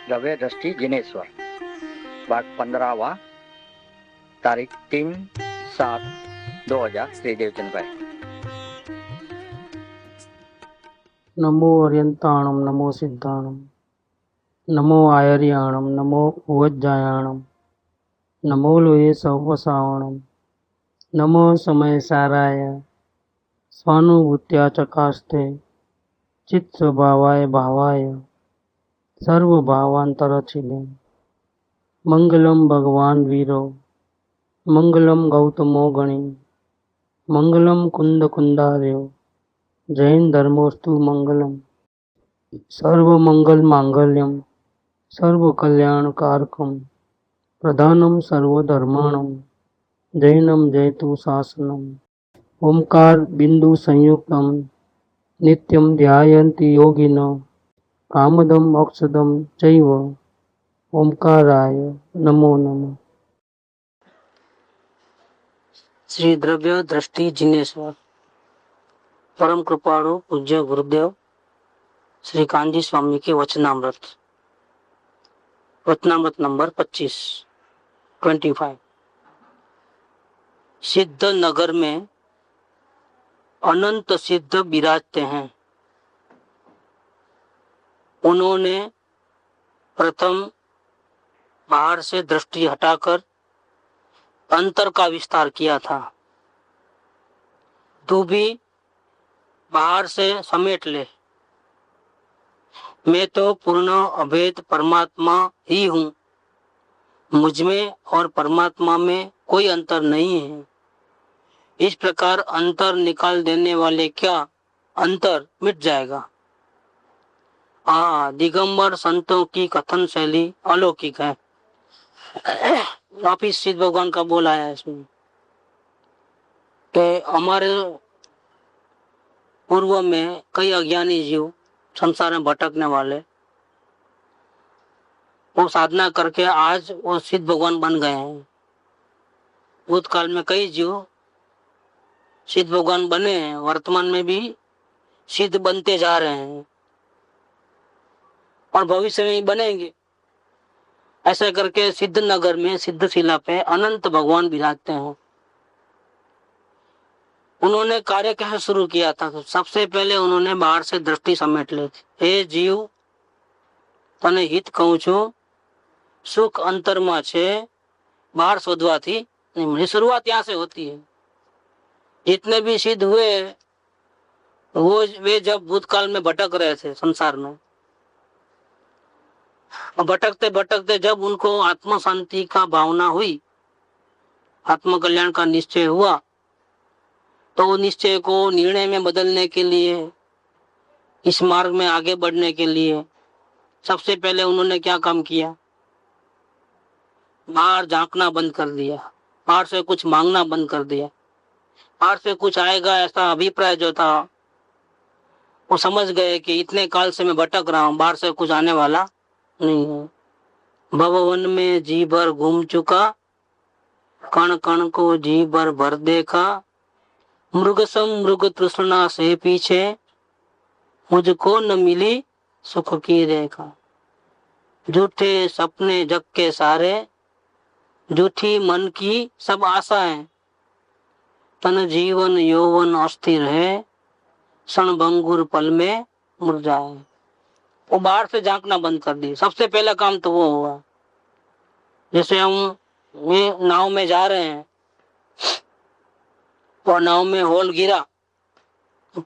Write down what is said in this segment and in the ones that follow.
द्रव्य दृष्टि जिनेश्वर भाग 15वां तारीख 3/7/2000 श्री देवचंद भाई। नमो अर्यंताणम नमो सिद्धाणम नमो आयर्याणम नमो उवज्जायाणम नमो लोये सवसावणम नमो समय साराय स्वानुभूत्या चकास्ते चित्त स्वभावाय भावाय सर्वभावांतरचिले मंगलम भगवान वीरो मंगलम गौतमो गणि मंगलम कुंद कुंदार्यो जैन धर्मोस्तु मंगलम सर्व मंगल मांगल्यम सर्व कल्याण कारकम प्रधानम सर्वधर्माणम जैनम जयतु शासनम ओंकार बिंदु संयुक्तम नित्यम ध्यायन्ति योगिनो कामदम मोक्षदम चैव ओंकाराय नमो नमः। श्री द्रव्य दृष्टि जिनेश्वर परम कृपाणु पूज्य गुरुदेव श्री कांजी स्वामी के वचनामृत नंबर 25 सिद्ध नगर में अनंत सिद्ध विराजते हैं। उन्होंने प्रथम बाहर से दृष्टि हटाकर अंतर का विस्तार किया था। तू भी बाहर से समेट ले, मैं तो पूर्ण अभेद परमात्मा ही हूँ, मुझमें और परमात्मा में कोई अंतर नहीं है। इस प्रकार अंतर निकाल देने वाले क्या अंतर मिट जाएगा। दिगंबर संतों की कथन शैली अलौकिक है। वापिस सिद्ध भगवान का बोल आया है इसमें कि हमारे पूर्व में कई अज्ञानी जीव संसार में भटकने वाले वो साधना करके आज वो सिद्ध भगवान बन गए हैं। भूतकाल में कई जीव सिद्ध भगवान बने हैं, वर्तमान में भी सिद्ध बनते जा रहे हैं और भविष्य में भी बनेंगे। ऐसा करके सिद्ध नगर में सिद्ध शिला पे अनंत भगवान विराजते हैं। उन्होंने कार्य कैसे शुरू किया था? तो सबसे पहले उन्होंने बाहर से दृष्टि समेट ली थी। हे जीव, तने हित कहूं છું, सुख अंतर में छे, बाहर शोधवाथी नहीं। शुरुआत यहाँ से होती है। जितने भी सिद्ध हुए वे जब भूतकाल में भटक रहे थे संसार में, और भटकते भटकते जब उनको आत्म शांति का भावना हुई, आत्म कल्याण का निश्चय हुआ, तो वो निश्चय को निर्णय में बदलने के लिए, इस मार्ग में आगे बढ़ने के लिए सबसे पहले उन्होंने क्या काम किया? बाहर झांकना बंद कर दिया, बाहर से कुछ मांगना बंद कर दिया। बाहर से कुछ आएगा ऐसा अभिप्राय जो था, वो समझ गए कि इतने काल से मैं भटक रहा हूं, बाहर से कुछ आने वाला नहीं है। भवन में जी भर घूम चुका, कण कण को जी भर भर देखा, मृग सम मृग तृष्णा से पीछे, मुझको न मिली सुख की रेखा। झूठे सपने जग के सारे, झूठी मन की सब आशाएं, तन जीवन यौवन अस्थिर है, क्षण भंगुर पल में मुरझाए। वो बाहर से झांकना बंद कर दी। सबसे पहला काम तो वो हुआ। जैसे हम नाव में जा रहे हैं और नाव में होल गिरा,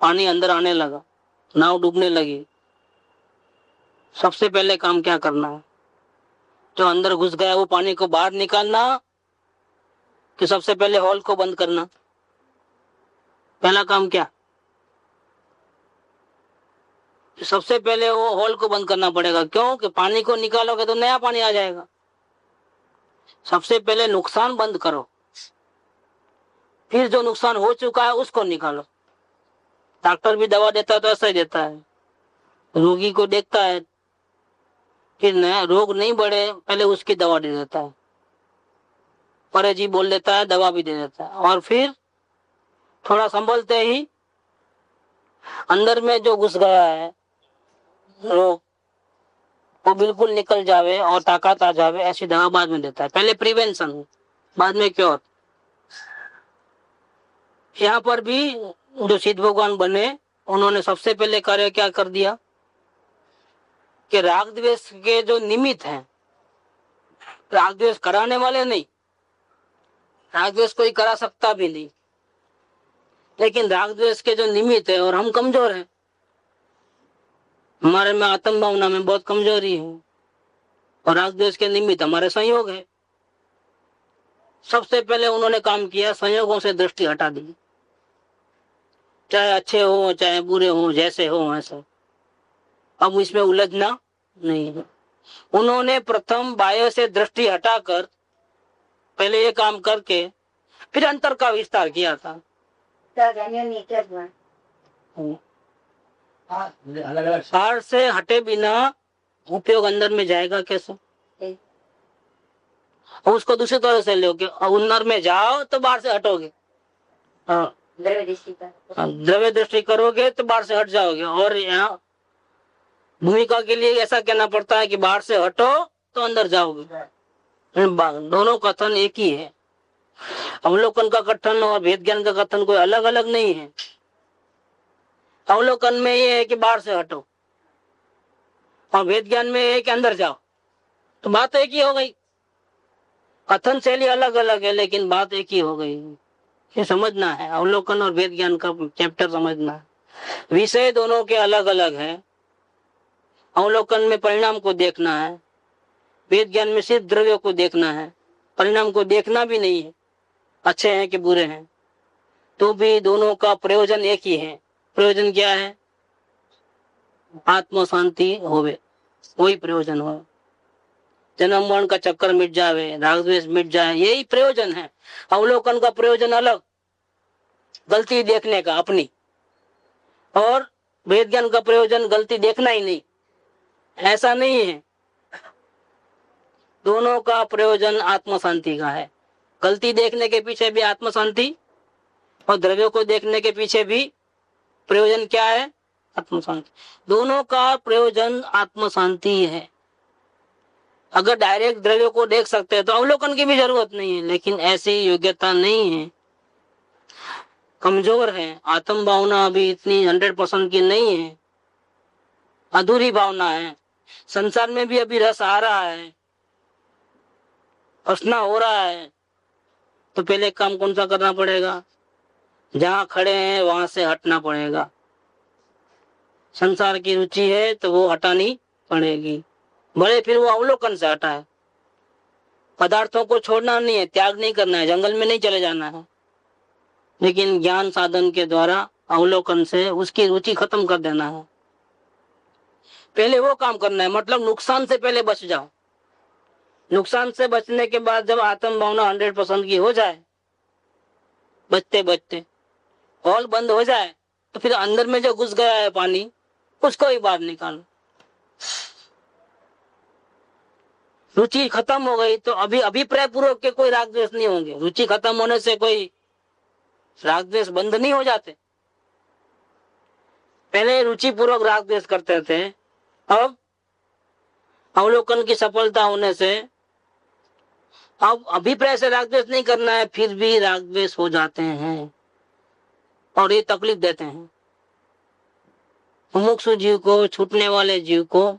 पानी अंदर आने लगा, नाव डूबने लगी। सबसे पहले काम क्या करना है? जो अंदर घुस गया वो पानी को बाहर निकालना कि सबसे पहले होल को बंद करना? पहला काम क्या? सबसे पहले वो होल को बंद करना पड़ेगा। क्यों? कि पानी को निकालोगे तो नया पानी आ जाएगा। सबसे पहले नुकसान बंद करो, फिर जो नुकसान हो चुका है उसको निकालो। डॉक्टर भी दवा देता है तो ऐसा ही देता है। रोगी को देखता है, फिर नया रोग नहीं बढ़े पहले उसकी दवा दे देता है, परहेजी बोल देता है, दवा भी दे देता है, और फिर थोड़ा संभलते ही अंदर में जो घुस गया है रोग, वो बिल्कुल निकल जावे और ताकत आ जावे, ऐसी दवा बाद में देता है। पहले प्रिवेंशन, बाद में क्योर। यहाँ पर भी जो सिद्ध भगवान बने, उन्होंने सबसे पहले कार्य क्या कर दिया कि राग द्वेष के जो निमित्त हैं, राग द्वेष कराने वाले नहीं, राग द्वेष कोई करा सकता भी नहीं, लेकिन राग द्वेष के जो निमित्त है, और हम कमजोर हैं, हमारे में आत्म भावना में बहुत कमजोरी है, और राग द्वेष के निमित्त हमारे संयोग है। सबसे पहले उन्होंने काम किया, संयोगों से दृष्टि हटा दी, चाहे अच्छे हो चाहे बुरे हो, जैसे हो वैसे, अब इसमें उलझना नहीं है। उन्होंने प्रथम बाह्य से दृष्टि हटाकर पहले ये काम करके फिर अंतर का विस्तार किया था। बाहर से हटे बिना उपयोग अंदर में जाएगा कैसे? और उसको दूसरी तरह से लो कि अंदर में जाओ तो बाहर से हटोगे, द्रव्य दृष्टि करोगे तो बाहर से हट जाओगे। और यहाँ भूमिका के लिए ऐसा कहना पड़ता है कि बाहर से हटो तो अंदर जाओगे। दोनों कथन एक ही है। अवलोकन का कथन और भेद ज्ञान का कथन कोई अलग अलग नहीं है। अवलोकन में ये है कि बाहर से हटो, और भेद ज्ञान में ये है कि अंदर जाओ, तो बात एक ही हो गई। कथन शैली अलग अलग है लेकिन बात एक ही हो गई। ये समझना है, अवलोकन और भेद ज्ञान का चैप्टर समझना है। विषय दोनों के अलग अलग है। अवलोकन में परिणाम को देखना है, वेद ज्ञान में सिर्फ द्रव्य को देखना है, परिणाम को देखना भी नहीं है, अच्छे हैं कि बुरे हैं। तो भी दोनों का प्रयोजन एक ही है। प्रयोजन क्या है? आत्म शांति होवे, वही प्रयोजन हो। जन्म मरण का चक्कर मिट जावे, राग द्वेष मिट जाए, यही प्रयोजन है। अवलोकन का प्रयोजन अलग, गलती देखने का अपनी, और वेद ज्ञान का प्रयोजन गलती देखना ही नहीं, ऐसा नहीं है। दोनों का प्रयोजन आत्म शांति का है। गलती देखने के पीछे भी आत्म शांति, और द्रव्य को देखने के पीछे भी प्रयोजन क्या है? आत्म शांति। दोनों का प्रयोजन आत्म शांति है। अगर डायरेक्ट द्रव्य को देख सकते हैं तो अवलोकन की भी जरूरत नहीं है, लेकिन ऐसी योग्यता नहीं है, कमजोर है। आत्म भावना अभी इतनी 100% की नहीं है, अधूरी भावना है। संसार में भी अभी रस आ रहा है, असना हो रहा है, तो पहले काम कौन सा करना पड़ेगा? जहां खड़े हैं वहां से हटना पड़ेगा। संसार की रुचि है तो वो हटानी पड़ेगी, भले फिर वो अवलोकन से हटाए। पदार्थों को छोड़ना नहीं है, त्याग नहीं करना है, जंगल में नहीं चले जाना है, लेकिन ज्ञान साधन के द्वारा अवलोकन से उसकी रुचि खत्म कर देना है। पहले वो काम करना है, मतलब नुकसान से पहले बच जाओ। नुकसान से बचने के बाद जब आत्म भावना 100% की हो जाए, बचते बचते हॉल बंद हो जाए, तो फिर अंदर में जो घुस गया है पानी, उसको ही बाहर निकालो। रुचि खत्म हो गई तो अभी अभिप्राय पूर्वक के कोई राग द्वेष नहीं होंगे। रुचि खत्म होने से कोई राग द्वेष बंद नहीं हो जाते। पहले रुचि पूर्वक राग द्वेष करते थे, अब अवलोकन की सफलता होने से अब अभिप्राय से राग द्वेष नहीं करना है, फिर भी राग द्वेष हो जाते हैं और ये तकलीफ देते हैं। मुमुक्षु जीव को, छूटने वाले जीव को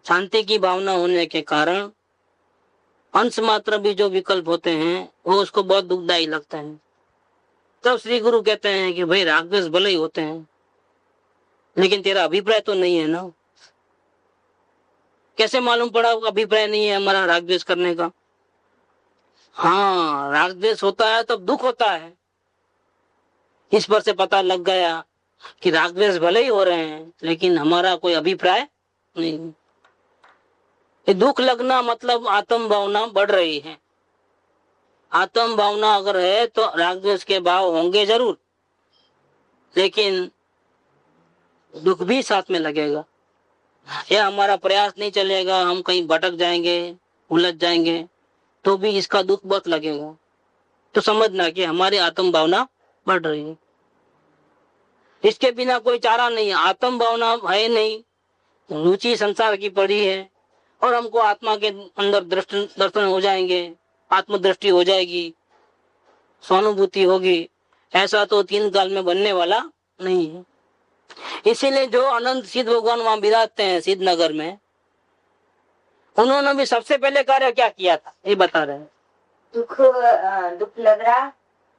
शांति की भावना होने के कारण अंश मात्र भी जो विकल्प होते हैं वो उसको बहुत दुखदायी लगता है। तब श्री गुरु कहते हैं कि भाई राग द्वेष भले ही होते हैं, लेकिन तेरा अभिप्राय तो नहीं है ना। कैसे मालूम पड़ा अभिप्राय नहीं है हमारा राग द्वेष करने का? हाँ, राग द्वेष होता है तब दुख होता है। इस पर से पता लग गया कि राग द्वेष भले ही हो रहे हैं, लेकिन हमारा कोई अभिप्राय नहीं। ये दुख लगना मतलब आत्म भावना बढ़ रही है। आत्म भावना अगर है तो राग द्वेष के भाव होंगे जरूर, लेकिन दुख भी साथ में लगेगा। यह हमारा प्रयास नहीं चलेगा, हम कहीं भटक जाएंगे, उलझ जाएंगे, तो भी इसका दुख बहुत लगेगा। तो समझना कि हमारी आत्म भावना बढ़ रही है, इसके बिना कोई चारा नहीं है। आत्म भावना है नहीं रुचि संसार की पड़ी है और हमको आत्मा के अंदर दर्शन हो जाएंगे, आत्मदृष्टि हो जाएगी, स्वानुभूति होगी, ऐसा तो 3 काल में बनने वाला नहीं है। इसीलिए जो अनंत सिद्ध भगवान वहां विराजते हैं सिद्ध नगर में, उन्होंने भी सबसे पहले कार्य क्या किया था ये बता रहे हैं। दुख लग रहा,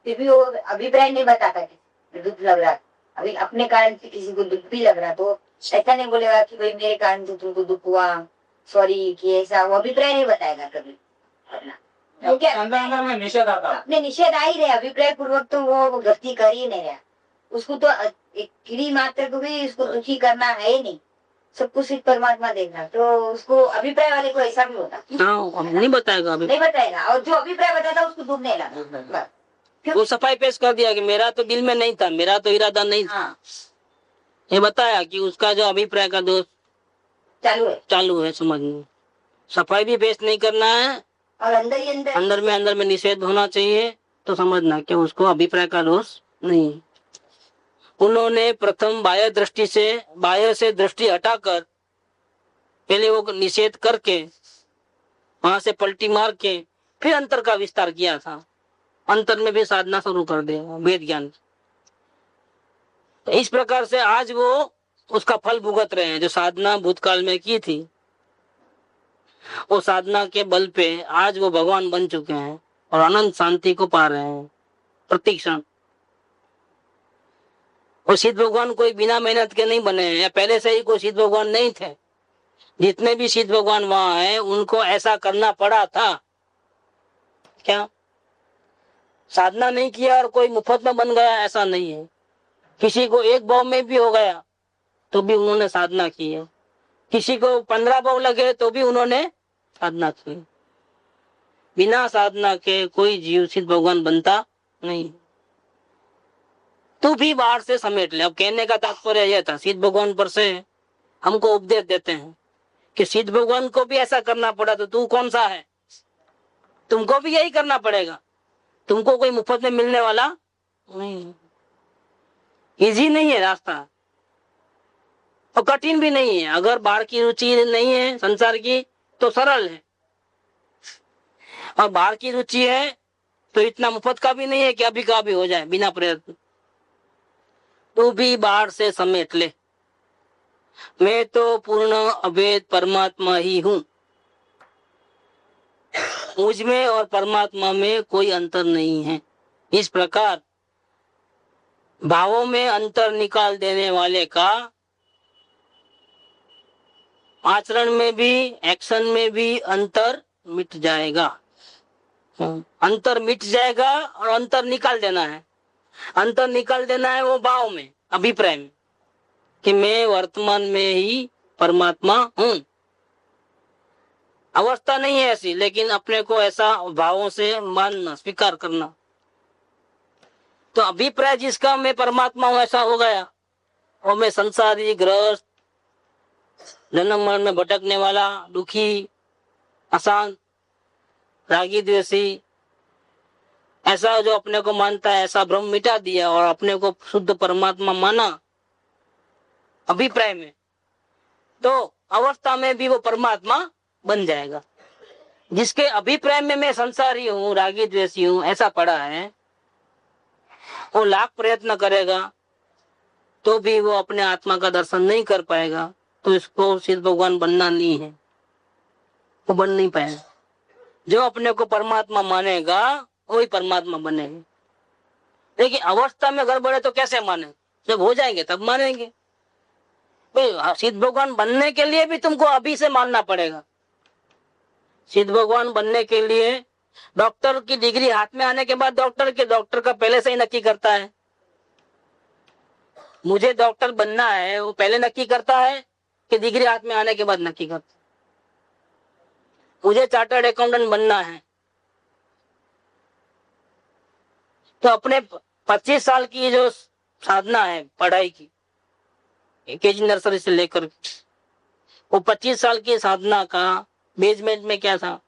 फिर भी वो अभिप्राय नहीं बताता कि दुख लग रहा। अभी अपने कारण से किसी को दुख भी लग रहा तो ऐसा नहीं बोलेगा कि भाई मेरे कारण से तुमको दुख हुआ, सॉरी कि ऐसा, वो अभिप्राय नहीं बताएगा कभी अपना। अंदर में निषेध आता है। अपने निषेध आ ही रहे, अभिप्राय पूर्वक तो वो गलती कर ही नहीं रहा। उसको तो एक कीड़ी मात्र को भी उसको दुखी करना है ही नहीं, सब कुछ सिर्फ परमात्मा देखना। तो उसको अभिप्राय वाले को ऐसा भी होता हाँ, नहीं बताएगा अभी, नहीं बताएगा, और जो अभिप्राय बताता उसको दुख नहीं लगा। वो सफाई पेश कर दिया कि मेरा तो दिल में नहीं था, मेरा तो इरादा नहीं था। हाँ, ये बताया कि उसका जो अभिप्राय का दोष चालू है समझने। सफाई भी पेश नहीं करना है और अंदर ही अंदर में निषेध होना चाहिए, तो समझना कि उसको अभिप्राय का दोष नहीं। उन्होंने प्रथम बाह्य से दृष्टि हटाकर पहले वो निषेध करके वहां से पलटी मार के फिर अंतर का विस्तार किया था। अंतर में भी साधना शुरू कर दिया, वेद ज्ञान। इस प्रकार से आज वो उसका फल भुगत रहे हैं। जो साधना भूतकाल में की थी, वो साधना के बल पे आज वो भगवान बन चुके हैं और अनंत शांति को पा रहे हैं प्रतिक्षण। वो सिद्ध भगवान कोई बिना मेहनत के नहीं बने हैं, या पहले से ही कोई सिद्ध भगवान नहीं थे। जितने भी सिद्ध भगवान वहां हैं उनको ऐसा करना पड़ा था। क्या साधना नहीं किया और कोई मुफ्त में बन गया? ऐसा नहीं है। किसी को 1 भाव में भी हो गया तो भी उन्होंने साधना की है, किसी को 15 भाव लगे तो भी उन्होंने साधना की। बिना साधना के कोई जीव सिद्ध भगवान बनता नहीं। तू भी बाहर से समेट ले। अब कहने का तात्पर्य यह था, सिद्ध भगवान पर से हमको उपदेश देते हैं कि सिद्ध भगवान को भी ऐसा करना पड़ा तो तू कौन सा है? तुमको भी यही करना पड़ेगा। तुमको कोई मुफ्त में मिलने वाला नहीं। इजी नहीं है रास्ता और कठिन भी नहीं है। अगर बाहर की रुचि नहीं है संसार की तो सरल है, और बाहर की रुचि है तो इतना मुफ्त का भी नहीं है कि अभी का भी हो जाए बिना प्रयत्न। तू भी बाहर से समेट ले। मैं तो पूर्ण अभेद परमात्मा ही हूं। मुझ में और परमात्मा में कोई अंतर नहीं है। इस प्रकार भावों में अंतर निकाल देने वाले का आचरण में भी, एक्शन में भी अंतर मिट जाएगा। अंतर मिट जाएगा और अंतर निकाल देना है। अंतर निकाल देना है वो भाव में, अभिप्राय में, कि मैं वर्तमान में ही परमात्मा हूं। अवस्था नहीं है ऐसी, लेकिन अपने को ऐसा भावों से मानना, स्वीकार करना। तो अभिप्राय जिसका मैं परमात्मा हूं ऐसा हो गया, और मैं संसारी, ग्रस्त, जन्म मरण में भटकने वाला, दुखी, अशांत, रागी, द्वेषी, ऐसा जो अपने को मानता है, ऐसा भ्रम मिटा दिया और अपने को शुद्ध परमात्मा माना अभिप्राय में, तो अवस्था में भी वो परमात्मा बन जाएगा। जिसके अभिप्राय में मैं संसारी हूँ, रागी द्वेषी हूँ, ऐसा पड़ा है, वो लाख प्रयत्न करेगा तो भी वो अपने आत्मा का दर्शन नहीं कर पाएगा। तो इसको सिद्ध भगवान बनना नहीं है, वो बन नहीं पाएगा। जो अपने को परमात्मा मानेगा वही परमात्मा बनेगा। लेकिन अवस्था में गड़बड़ है तो कैसे माने? जब हो जाएंगे तब मानेंगे। सिद्ध भगवान बनने के लिए भी तुमको अभी से मानना पड़ेगा। सिद्ध भगवान बनने के लिए डॉक्टर की डिग्री हाथ में आने के बाद डॉक्टर का पहले से ही नक्की करता है। मुझे डॉक्टर बनना है, वो पहले नक्की करता है कि डिग्री हाथ में आने के बाद नक्की करता है। मुझे चार्टर्ड अकाउंटेंट बनना है, तो अपने 25 साल की जो साधना है पढ़ाई की, केजी नर्सरी से लेकर, वो 25 साल की साधना का बेसमेंट में क्या था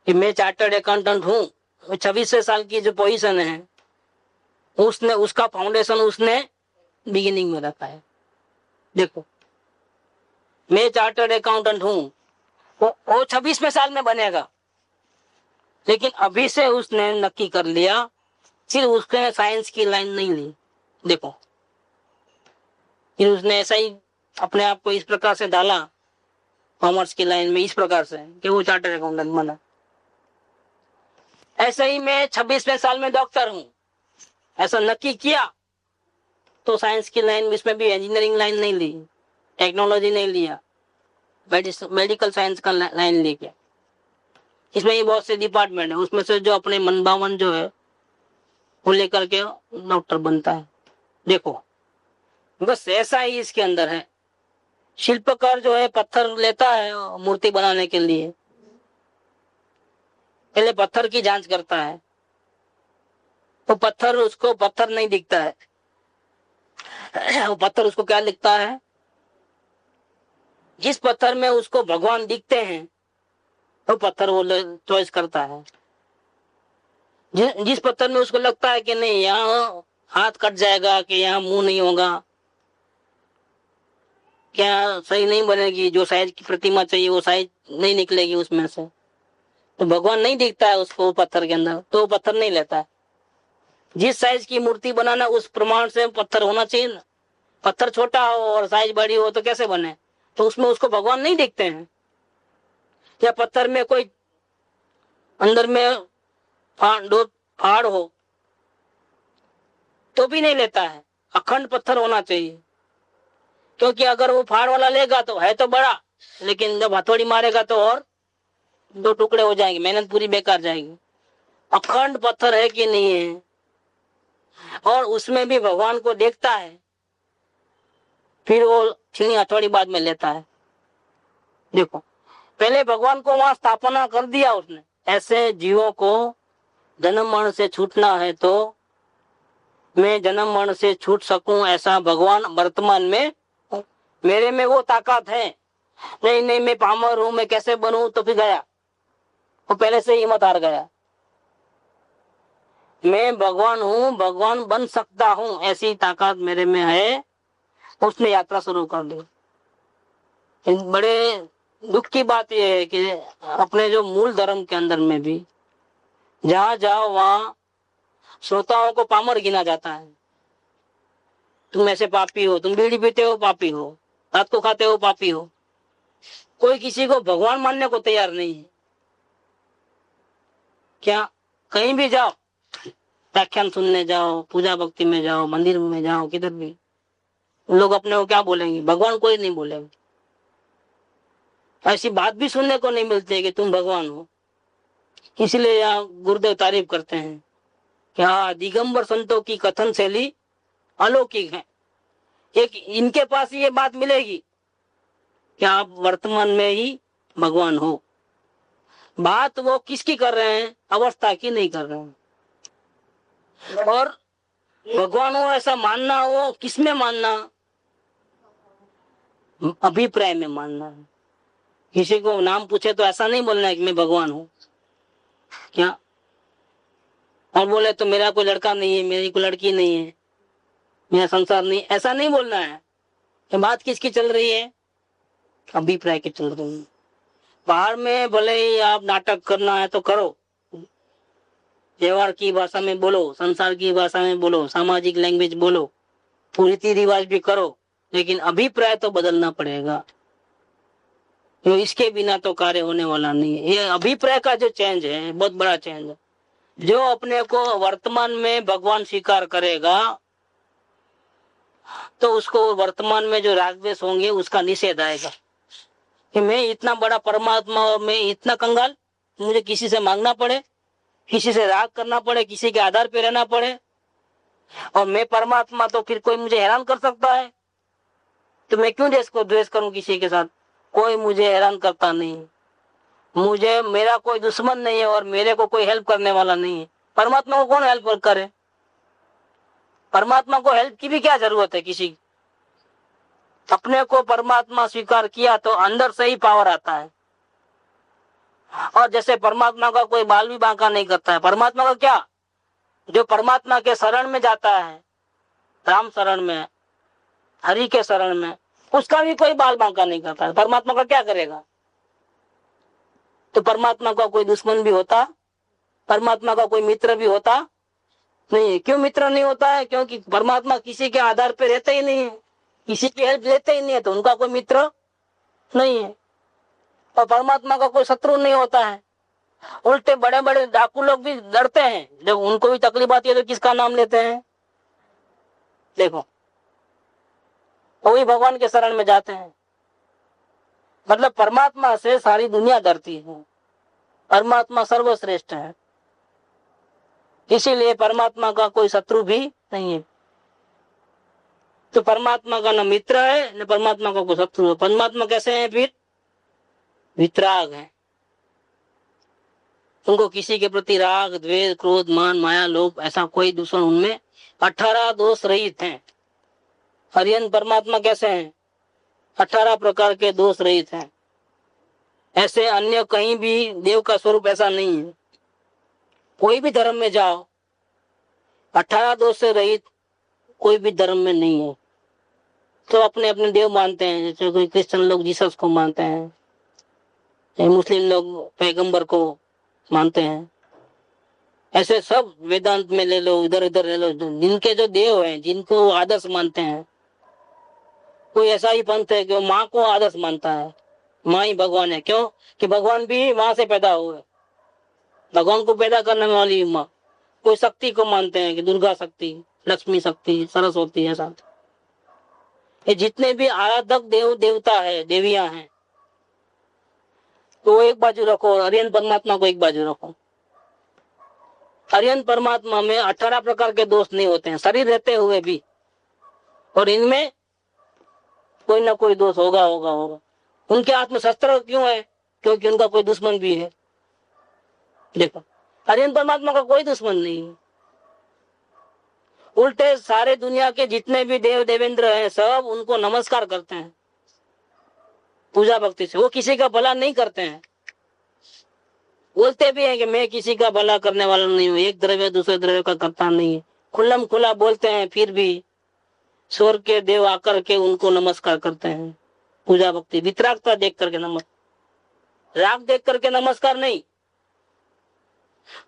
कि मैं चार्टर्ड अकाउंटेंट हूँ। 26 साल की जो पोजीशन है उसने, उसका फाउंडेशन उसने बिगिनिंग में रखा है। देखो मैं चार्टर्ड अकाउंटेंट हूँ, वो 26वें साल में बनेगा। लेकिन अभी से उसने नक्की कर लिया, फिर उसने साइंस की लाइन नहीं ली। देखो, फिर उसने ऐसा ही अपने आप को इस प्रकार से डाला कॉमर्स की लाइन में, इस प्रकार से कि वो चार्टर्ड अकाउंटेंट बना। ऐसे ही मैं 26वें साल में डॉक्टर हूँ, ऐसा नक्की किया तो साइंस की लाइन, इसमें भी इंजीनियरिंग लाइन नहीं ली, टेक्नोलॉजी नहीं लिया, मेडिकल साइंस का लाइन ले गया। इसमें ही बहुत से डिपार्टमेंट है, उसमें से जो अपने मनभावन जो है वो लेकर के डॉक्टर बनता है। देखो, बस ऐसा ही इसके अंदर है। शिल्पकार जो है पत्थर लेता है मूर्ति बनाने के लिए, पहले पत्थर की जांच करता है, तो पत्थर उसको पत्थर नहीं दिखता है। वो पत्थर उसको क्या दिखता है? जिस पत्थर में उसको भगवान दिखते हैं वो पत्थर वो चॉइस करता है। जिस पत्थर में उसको लगता है कि नहीं यहाँ हाथ कट जाएगा, कि यहाँ मुंह नहीं होगा, क्या सही नहीं बनेगी, जो साइज की प्रतिमा चाहिए वो साइज नहीं निकलेगी उसमें से, तो भगवान नहीं दिखता है उसको पत्थर के अंदर, तो वो पत्थर नहीं लेता है। जिस साइज की मूर्ति बनाना उस प्रमाण से पत्थर होना चाहिए ना। पत्थर छोटा हो और साइज बड़ी हो तो कैसे बने? तो उसमें उसको भगवान नहीं दिखते हैं। या पत्थर में कोई अंदर में दो फाड़ हो तो भी नहीं लेता है, अखंड पत्थर होना चाहिए। क्योंकि अगर वो फाड़ वाला लेगा तो है तो बड़ा, लेकिन जब हथौड़ी मारेगा तो और दो टुकड़े हो जाएंगे, मेहनत पूरी बेकार जाएगी। अखंड पत्थर है कि नहीं है, और उसमें भी भगवान को देखता है, फिर वो छीनी हथौड़ी बाद में लेता है। देखो, पहले भगवान को वहां स्थापना कर दिया उसने। ऐसे जीवों को जन्म मरण से छूटना है तो मैं जन्म मरण से छूट सकूं, ऐसा भगवान वर्तमान में मेरे में वो ताकत है। नहीं नहीं मैं पामर हूं, मैं कैसे बनूं, तो फिर गया वो पहले से हिम्मत हार गया। मैं भगवान हूं, भगवान बन सकता हूं, ऐसी ताकत मेरे में है। उसने यात्रा शुरू कर दी। बड़े दुख की बात यह है कि अपने जो मूल धर्म के अंदर में भी जहां जाओ वहां श्रोताओं को पामर गिना जाता है। तुम ऐसे पापी हो, तुम बीड़ी पीते हो पापी हो, रात को खाते हो पापी हो। कोई किसी को भगवान मानने को तैयार नहीं है। क्या कहीं भी जाओ, व्याख्यान सुनने जाओ, पूजा भक्ति में जाओ, मंदिर में जाओ, किधर भी लोग अपने को क्या बोलेंगे? भगवान कोई नहीं बोलेंगे। ऐसी बात भी सुनने को नहीं मिलती है कि तुम भगवान हो। इसलिए यहाँ गुरुदेव तारीफ करते हैं कि हाँ, दिगंबर संतों की कथन शैली अलौकिक है। एक इनके पास ये बात मिलेगी कि आप वर्तमान में ही भगवान हो। बात वो किसकी कर रहे हैं? अवस्था की नहीं कर रहे हैं। और भगवान हो ऐसा मानना, हो किसमें मानना? अभिप्राय में मानना है। किसी को नाम पूछे तो ऐसा नहीं बोलना है कि मैं भगवान हूं। क्या? और बोले तो मेरा कोई लड़का नहीं है, मेरी कोई लड़की नहीं है, मेरा संसार नहीं, ऐसा नहीं बोलना है। तो बात किसकी चल रही है? अभिप्राय की चल रही है। बाहर में भले ही आप नाटक करना है तो करो, व्यवहार की भाषा में बोलो, संसार की भाषा में बोलो, सामाजिक लैंग्वेज बोलो, रीति रिवाज भी करो, लेकिन अभिप्राय तो बदलना पड़ेगा। तो इसके बिना तो कार्य होने वाला नहीं है। ये अभिप्राय का जो चेंज है बहुत बड़ा चेंज है। जो अपने को वर्तमान में भगवान स्वीकार करेगा तो उसको वर्तमान में जो राग द्वेष होंगे उसका निषेध आएगा कि मैं इतना बड़ा परमात्मा और मैं इतना कंगाल, मुझे किसी से मांगना पड़े, किसी से राग करना पड़े, किसी के आधार पे रहना पड़े, और मैं परमात्मा तो फिर कोई मुझे हैरान कर सकता है तो मैं क्यों द्वेष करूं किसी के साथ? कोई मुझे हैरान करता नहीं, मुझे मेरा कोई दुश्मन नहीं है और मेरे को कोई हेल्प करने वाला नहीं है। परमात्मा को कौन हेल्प करे? परमात्मा को हेल्प की भी क्या जरूरत है किसी की? अपने को परमात्मा स्वीकार किया तो अंदर से ही पावर आता है। और जैसे परमात्मा का कोई बाल भी बांका नहीं करता है। परमात्मा का क्या? जो परमात्मा के शरण में जाता है, राम शरण में, हरि के शरण में, उसका भी कोई बाल बांका नहीं करता, परमात्मा का क्या करेगा? तो परमात्मा का कोई दुश्मन भी होता, परमात्मा का कोई मित्र भी होता नहीं है। क्यों मित्र नहीं होता है? क्योंकि परमात्मा किसी के आधार पे रहते ही नहीं है, किसी की हेल्प लेते ही नहीं है, तो उनका कोई मित्र नहीं है। और परमात्मा का कोई शत्रु नहीं होता है। उल्टे बड़े बड़े डाकू लोग भी डरते हैं, जब उनको भी तकलीफ आती है तो किसका नाम लेते हैं? देखो, वही भगवान के शरण में जाते हैं। मतलब परमात्मा से सारी दुनिया डरती है, परमात्मा सर्वश्रेष्ठ है, इसीलिए परमात्मा का कोई शत्रु भी नहीं है। तो परमात्मा का न मित्र है, न परमात्मा का कोई शत्रु है। परमात्मा कैसे हैं फिर? वितराग है। उनको किसी के प्रति राग, द्वेष, क्रोध, मान, माया, लोभ ऐसा कोई दूषण उनमें 18 दोष रहित हैं। हरियन परमात्मा कैसे हैं? 18 प्रकार के दोष रहित हैं। ऐसे अन्य कहीं भी देव का स्वरूप ऐसा नहीं है। कोई भी धर्म में जाओ, 18 दोष से रहित कोई भी धर्म में नहीं है। तो अपने अपने देव मानते हैं, जैसे कोई क्रिश्चियन लोग जीसस को मानते हैं, मुस्लिम लोग पैगंबर को मानते हैं। ऐसे सब वेदांत में ले लो, इधर इधर ले लो, जिनके जो देव हैं, जिनको वो आदर्श मानते हैं। कोई ऐसा ही पंथ है कि वो माँ को आदर्श मानता है, माँ ही भगवान है। क्यों? कि भगवान भी माँ से पैदा हुए, भगवान को पैदा करने वाली माँ। कोई शक्ति को मानते हैं कि दुर्गा शक्ति, लक्ष्मी शक्ति, सरस्वती है साथ। ये जितने भी आराधक देव देवता है, देवियां हैं, तो एक बाजू रखो और हरियन परमात्मा को एक बाजू रखो। हरियन परमात्मा में 18 प्रकार के दोष नहीं होते हैं, शरीर रहते हुए भी, और इनमें कोई ना कोई दोष होगा होगा होगा। उनके हाथ में शस्त्र क्यों है? क्योंकि उनका कोई दुश्मन भी है। देखो, हरियन परमात्मा का कोई दुश्मन नहीं है। उल्टे सारे दुनिया के जितने भी देव देवेंद्र हैं, सब उनको नमस्कार करते हैं पूजा भक्ति से। वो किसी का भला नहीं करते हैं, बोलते भी हैं कि मैं किसी का भला करने वाला नहीं हूँ, एक द्रव्य दूसरे द्रव्य का करता नहीं है, खुल्लम खुला बोलते हैं। फिर भी स्वर्ग के देव आकर के उनको नमस्कार करते हैं पूजा भक्ति, वितरागता देख करके नमस्कार, राग देख करके नमस्कार नहीं।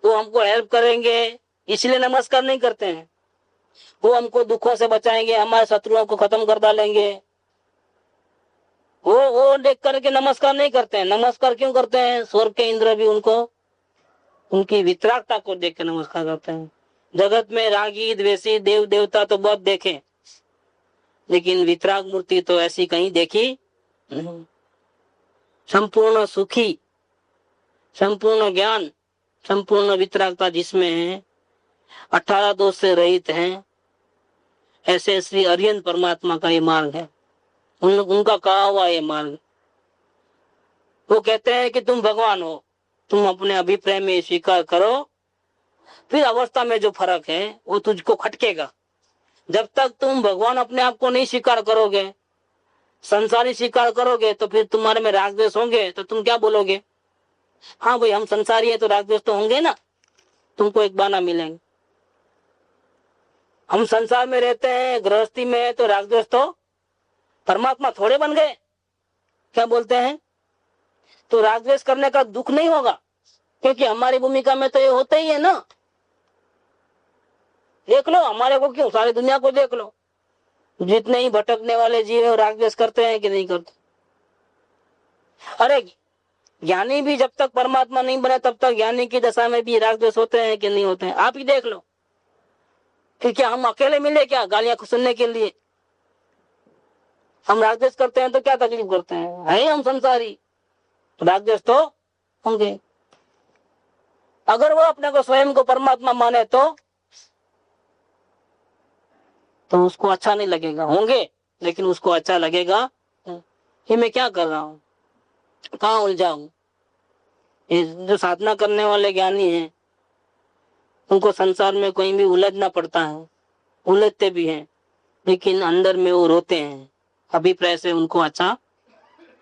वो हमको हेल्प करेंगे इसलिए नमस्कार नहीं करते हैं, वो हमको दुखों से बचाएंगे, हमारे शत्रुओं को खत्म कर डालेंगे, वो देख करके नमस्कार नहीं करते हैं। नमस्कार क्यों करते हैं? स्वर्ग के इंद्र भी उनको, उनकी वितरागता को देख के नमस्कार करते हैं। जगत में रागी द्वेषी देव देवता तो बहुत देखे, लेकिन वितराग मूर्ति तो ऐसी कहीं देखी नहीं। संपूर्ण सुखी, संपूर्ण ज्ञान, संपूर्ण वितरागता जिसमें है, 18 दोष से रहित हैं, ऐसे श्री हरियन परमात्मा का ये मार्ग है, उनका कहा हुआ ये मार्ग। वो कहते हैं कि तुम भगवान हो, तुम अपने अभिप्राय में स्वीकार करो, फिर अवस्था में जो फर्क है वो तुझको खटकेगा। जब तक तुम भगवान अपने आप को नहीं स्वीकार करोगे, संसारी स्वीकार करोगे, तो फिर तुम्हारे में राग द्वेष होंगे, तो तुम क्या बोलोगे? हाँ भाई, हम संसारी है तो राग द्वेष तो होंगे ना, तुमको एक बहाना मिलेंगे। हम संसार में रहते हैं, गृहस्थी में है, तो राग द्वेष तो परमात्मा थोड़े बन गए, क्या बोलते हैं? तो राग द्वेष करने का दुख नहीं होगा, क्योंकि हमारी भूमिका में तो ये होता ही है ना। देख लो, हमारे को क्यों, सारी दुनिया को देख लो, जितने ही भटकने वाले जीव है राग द्वेष करते हैं कि नहीं करते? अरे ज्ञानी भी जब तक परमात्मा नहीं बने तब तक ज्ञानी की दशा में भी राग द्वेष होते हैं कि नहीं होते हैं? आप ही देख लो। फिर क्या हम अकेले मिले क्या गालियां सुनने के लिए? हम राग द्वेष करते हैं तो क्या तकलीफ करते हैं? है हम संसारी, राग द्वेष तो होंगे। अगर वो अपने को स्वयं को परमात्मा माने तो उसको अच्छा नहीं लगेगा, होंगे, लेकिन उसको अच्छा लगेगा ये मैं क्या कर रहा हूँ, कहाँ उलझाऊं। ये जो साधना करने वाले ज्ञानी हैं, उनको संसार में कहीं भी उलझना पड़ता है, उलझते भी हैं, लेकिन अंदर में वो रोते हैं, अभिप्राय से उनको अच्छा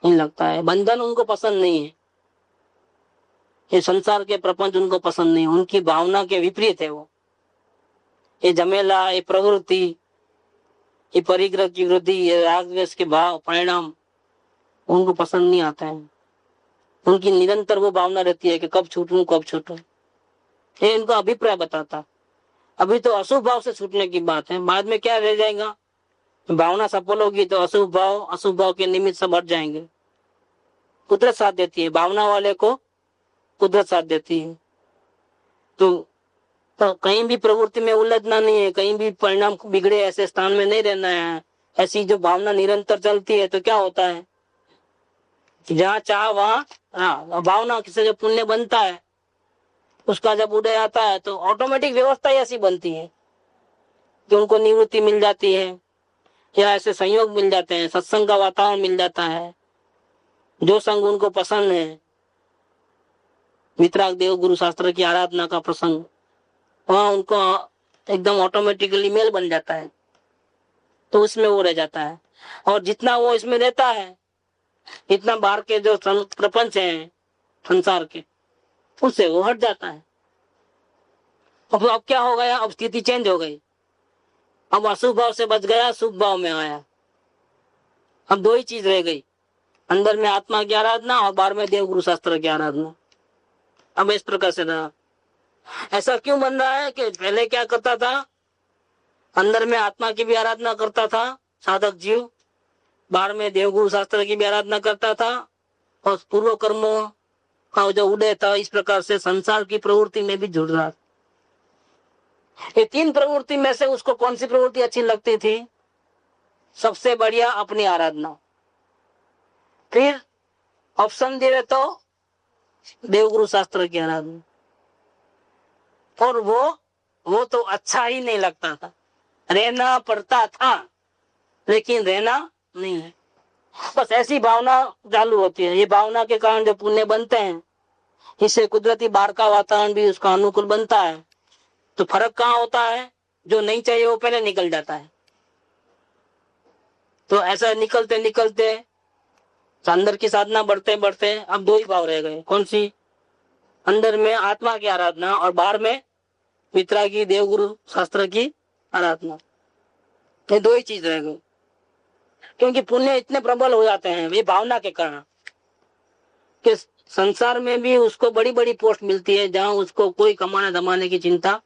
नहीं लगता है। बंधन उनको पसंद नहीं है, ये संसार के प्रपंच उनको पसंद नहीं, उनकी भावना के विपरीत है वो। ये झमेला, ये प्रवृत्ति, ये परिग्रह की वृद्धि, ये राग द्वेष के भाव परिणाम उनको पसंद नहीं आता है। उनकी निरंतर वो भावना रहती है कि कब छूटूं कब छूटूं। ये इनका अभिप्राय बताता। अभी तो अशुभ भाव से छूटने की बात है, बाद में क्या रह जाएगा, भावना सफल होगी तो अशुभ भाव के निमित्त सब हट जाएंगे। कुदरत साथ देती है, भावना वाले को कुदरत साथ देती है। तो कहीं भी प्रवृत्ति में उलझना नहीं है, कहीं भी परिणाम बिगड़े ऐसे स्थान में नहीं रहना है। ऐसी जो भावना निरंतर चलती है तो क्या होता है, जहाँ चाह वहां भावना से जो पुण्य बनता है उसका जब उदय आता है तो ऑटोमेटिक व्यवस्था ऐसी बनती है कि उनको निवृत्ति मिल जाती है या ऐसे संयोग मिल जाते हैं, सत्संग का वातावरण मिल जाता है, जो संग उनको पसंद है, वितराग देव गुरु शास्त्र की आराधना का प्रसंग, वहां उनको एकदम ऑटोमेटिकली मेल बन जाता है, तो उसमें वो रह जाता है। और जितना वो इसमें रहता है इतना बाहर के जो प्रपंच हैं संसार के, उससे वो हट जाता है। अब क्या हो गया, अब स्थिति चेंज हो गई। अब अशुभ भाव से बच गया, शुभ भाव में आया। अब दो ही चीज रह गई, अंदर में आत्मा की आराधना और बाहर में देव गुरु शास्त्र की आराधना। अब इस प्रकार से रहा। ऐसा क्यों बन रहा है कि पहले क्या करता था, अंदर में आत्मा की भी आराधना करता था साधक जीव, बाहर में देव गुरु शास्त्र की भी आराधना करता था, और पूर्व कर्मों का जो उदय था इस प्रकार से संसार की प्रवृत्ति में भी जुड़ रहा। ये तीन प्रवृत्ति में से उसको कौन सी प्रवृत्ति अच्छी लगती थी, सबसे बढ़िया अपनी आराधना। फिर ऑप्शन दिए तो देवगुरु शास्त्र की आराधना, और वो तो अच्छा ही नहीं लगता था, रहना पड़ता था लेकिन रहना नहीं है। बस ऐसी भावना चालू होती है। ये भावना के कारण जो पुण्य बनते हैं, इससे कुदरती बाहर का वातावरण भी उसका अनुकूल बनता है। तो फर्क कहाँ होता है, जो नहीं चाहिए वो पहले निकल जाता है। तो ऐसा निकलते निकलते अंदर की साधना बढ़ते बढ़ते अब दो ही भाव रह गए। कौन सी, अंदर में आत्मा की आराधना और बाहर में वितरागी देवगुरु शास्त्र की आराधना। ये दो ही चीज रह गई, क्योंकि पुण्य इतने प्रबल हो जाते हैं ये भावना के कारण कि संसार में भी उसको बड़ी बड़ी पोस्ट मिलती है जहां उसको कोई कमाने धमाने की चिंता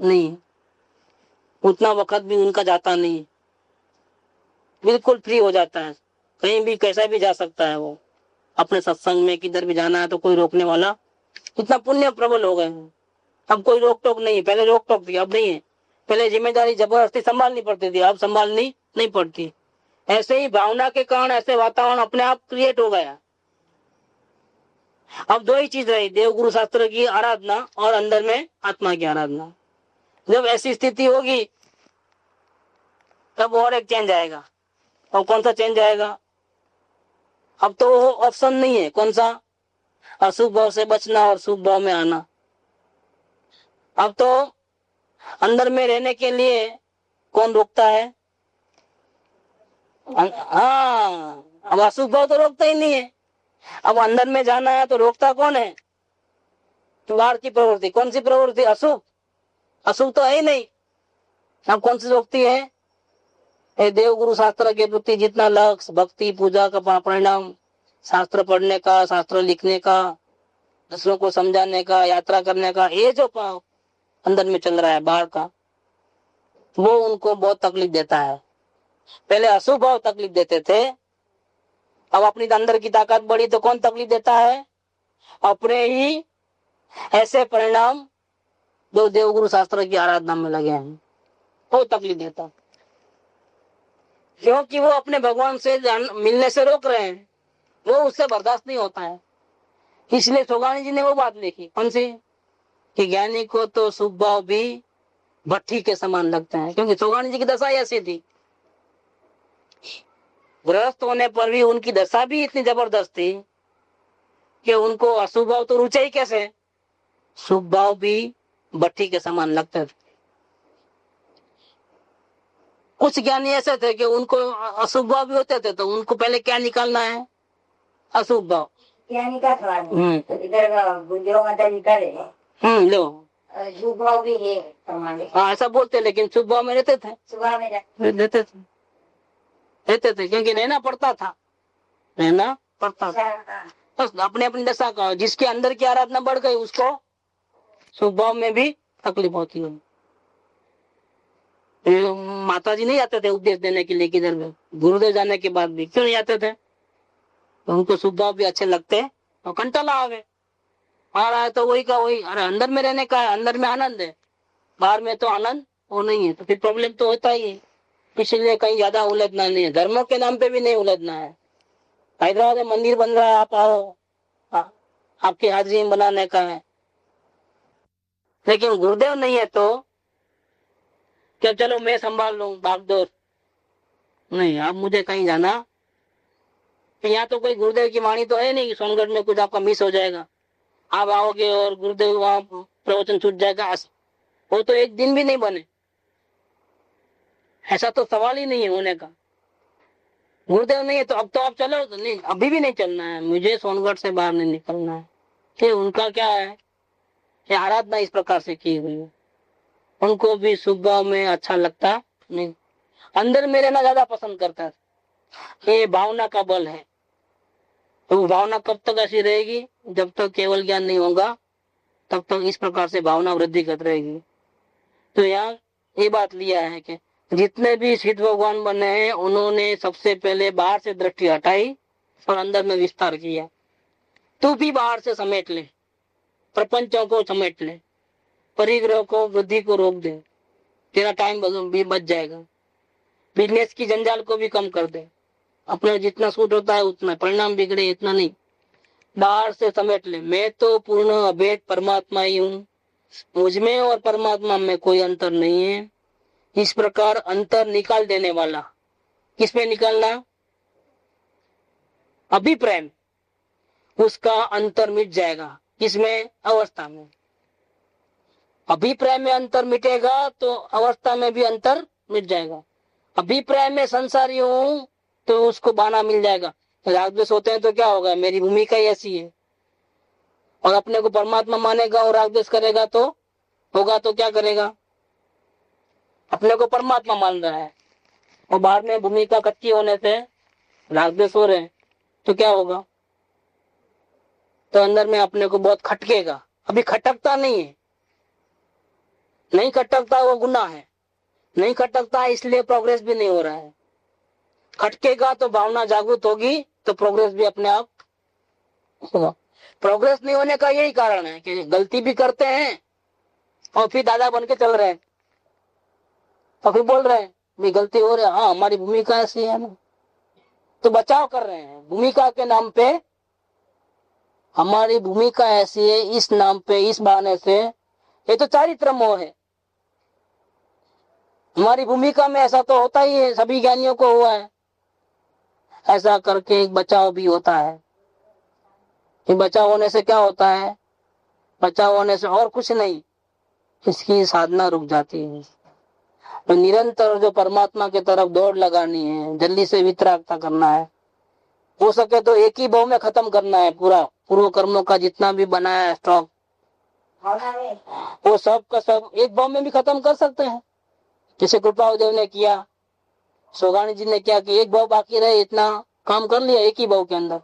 नहीं है, उतना वक्त भी उनका जाता नहीं है, बिल्कुल फ्री हो जाता है, कहीं भी कैसा भी जा सकता है वो, अपने सत्संग में किधर भी जाना है तो कोई रोकने वाला, इतना पुण्य प्रबल हो गए हैं। अब कोई रोक टोक नहीं, पहले रोक टोक थी अब नहीं है, पहले जिम्मेदारी जबरदस्ती संभालनी पड़ती थी, अब संभालनी नहीं पड़ती। ऐसे ही भावना के कारण ऐसे वातावरण अपने आप क्रिएट हो गया। अब दो ही चीज रही, देवगुरु शास्त्र की आराधना और अंदर में आत्मा की आराधना। जब ऐसी स्थिति होगी तब और एक चेंज आएगा। और कौन सा चेंज आएगा, अब तो ऑप्शन नहीं है, कौन सा, अशुभ भाव से बचना और शुभ भाव में आना। अब तो अंदर में रहने के लिए कौन रोकता है, हाँ, अब अशुभ भाव तो रोकता ही नहीं है। अब अंदर में जाना है तो रोकता कौन है, तो बाहर की प्रवृत्ति। कौन सी प्रवृत्ति, अशुभ, अशुभ तो है ही नहीं। अब कौन सी रोकती है, देव गुरु शास्त्र के प्रति जितना लक्ष्य, भक्ति, पूजा का परिणाम, शास्त्र पढ़ने का, शास्त्र लिखने का, दूसरों को समझाने का, यात्रा करने का, ये जो अंदर में चल रहा है बाहर का, वो उनको बहुत तकलीफ देता है। पहले अशुभ भाव तकलीफ देते थे, अब अपनी अंदर की ताकत बढ़ी तो कौन तकलीफ देता है, अपने ही ऐसे परिणाम जो देवगुरु शास्त्र की आराधना में लगे हैं वो तकलीफ देता, क्योंकि वो अपने भगवान से मिलने से रोक रहे हैं, वो उससे बर्दाश्त नहीं होता है। इसलिए सोगानी जी ने वो बात लिखी, कौन सी, कि ज्ञानी को तो शुभ भाव भी भट्टी के समान लगते हैं, क्योंकि सोगानी जी की दशा ऐसी थी, गृहस्थ होने पर भी उनकी दशा भी इतनी जबरदस्त थी कि उनको अशुभ भाव तो रुचे ही कैसे, शुभ भाव भी भट्टी के समान लगते थे। कुछ ज्ञानी ऐसे थे कि उनको अशुभ भाव भी होते थे तो उनको पहले क्या निकालना है, अशुभ भाव। क्या निकाल, इधर गुंजरो माता निकाले, लो शुभ भाव भी है प्रमाण। हाँ ऐसा बोलते हैं, लेकिन शुभ भाव में रहते थे, सुबह में रहते थे क्योंकि रहना पड़ता था, रहना पड़ता था। बस अपने अपनी दशा का, जिसके अंदर की आराधना बढ़ गई उसको शुभ भाव में भी तकलीफ होती है। माता जी नहीं आते थे उपदेश देने के लिए किधर में, गुरुदेव जाने के बाद भी क्यों नहीं आते थे? तो उनको शुभ भाव भी अच्छे लगते और कंटाला आवे आ रहा है तो वही का वही। अरे अंदर में रहने का है, अंदर में आनंद है, बाहर में तो आनंद वो नहीं है, तो फिर प्रॉब्लम तो होता ही है। इसलिए कहीं ज्यादा उलझना नहीं है, धर्मों के नाम पे भी नहीं उलझना है। हैदराबाद में मंदिर बन रहा है, आप आओ, आपकी हाजिरी बनाने का है, लेकिन गुरुदेव नहीं है तो क्या चलो मैं संभाल लूं भागदौड़, नहीं आप मुझे कहीं जाना। यहाँ तो कोई गुरुदेव की वाणी तो है नहीं कि सोनगढ़ में कुछ आपका मिस हो जाएगा, आप आओगे और गुरुदेव वहां प्रवचन छूट जाएगा, वो तो एक दिन भी नहीं बने, ऐसा तो सवाल ही नहीं है होने का। गुरुदेव नहीं है तो अब तो आप चलो, तो नहीं अभी भी नहीं चलना है, मुझे सोनगढ़ से बाहर नहीं निकलना है। कि उनका क्या है, ये आराधना इस प्रकार से की हुई है, उनको भी शुभ भाव में अच्छा लगता नहीं, अंदर में रहना ज्यादा पसंद करता है। ये भावना का बल है, तो भावना कब तक ऐसी रहेगी, जब तक केवल ज्ञान नहीं होगा तब तक इस प्रकार से भावना वृद्धि करती रहेगी। तो यहाँ ये बात लिया है कि जितने भी सिद्ध भगवान बने हैं उन्होंने सबसे पहले बाहर से दृष्टि हटाई और अंदर में विस्तार किया। तू भी बाहर से समेट ले, प्रपंचों को समेट ले, परिग्रह को वृद्धि को रोक दे, तेरा टाइम भी बच जाएगा। बिजनेस की जंजाल को भी कम कर दे, अपना जितना सूट होता है उतना, परिणाम बिगड़े इतना नहीं, बाहर से समेट ले। मैं तो पूर्ण अभेद परमात्मा ही हूँ, मुझमें और परमात्मा में कोई अंतर नहीं है। इस प्रकार अंतर निकाल देने वाला, किसमें निकालना, अभिप्राय में, उसका अंतर मिट जाएगा। किसमें, अवस्था में। अभिप्राय में अंतर मिटेगा तो अवस्था में भी अंतर मिट जाएगा। अभिप्राय में संसारी हूं तो उसको बहाना मिल जाएगा, राग द्वेष होते हैं तो क्या होगा, मेरी भूमिका ही ऐसी है। और अपने को परमात्मा मानेगा और राग द्वेष करेगा तो होगा, तो क्या करेगा, अपने को परमात्मा मान रहा है और बाहर में भूमिका कच्ची होने से राग द्वेष हो रहे हैं तो क्या होगा, तो अंदर में अपने को बहुत खटकेगा। अभी खटकता नहीं है, नहीं खटकता वो गुनाह है, नहीं खटकता इसलिए प्रोग्रेस भी नहीं हो रहा है। खटकेगा तो भावना जागृत होगी तो प्रोग्रेस भी अपने आप होगा। प्रोग्रेस नहीं होने का यही कारण है कि गलती भी करते हैं और फिर दादा बन के चल रहे हैं, तो फिर बोल रहे हैं भी गलती हो रही है, हाँ हमारी भूमिका ऐसी है ना, तो बचाव कर रहे हैं भूमिका के नाम पे। हमारी भूमिका ऐसी है इस नाम पे, इस बहाने से, ये तो चारित्र मोह है। हमारी भूमिका में ऐसा तो होता ही है, सभी ज्ञानियों को हुआ है, ऐसा करके एक बचाव भी होता है। कि बचाव होने से क्या होता है, बचाव होने से और कुछ नहीं, इसकी साधना रुक जाती है। तो निरंतर जो परमात्मा की तरफ दौड़ लगानी है, जल्दी से वितरागता करना है, हो सके तो एक ही भाव में खत्म करना है पूरा पूर्व कर्मों का जितना भी बनाया है स्टॉक, वो सब का सब एक भाव में भी खत्म कर सकते हैं। जैसे कृपादेव ने किया, सोगानी जी ने क्या कि एक भाव बाकी रहे इतना काम कर लिया एक ही भाव के अंदर।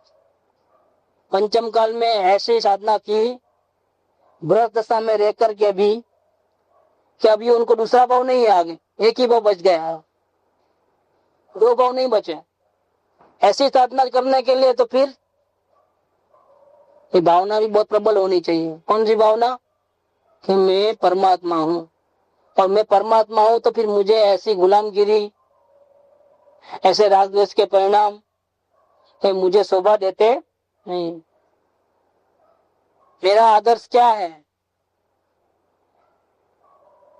पंचम काल में ऐसी साधना की व्रत दशा में रहकर के भी कि अभी उनको दूसरा भाव नहीं है, आगे एक ही भाव बच गया, दो भाव नहीं बचे। ऐसी साधना करने के लिए तो फिर ये भावना भी बहुत प्रबल होनी चाहिए। कौन सी भावना, कि मैं परमात्मा हूँ, और मैं परमात्मा हूँ तो फिर मुझे ऐसी गुलामगिरी, ऐसे राग द्वेष के परिणाम मुझे शोभा देते नहीं। मेरा आदर्श क्या है,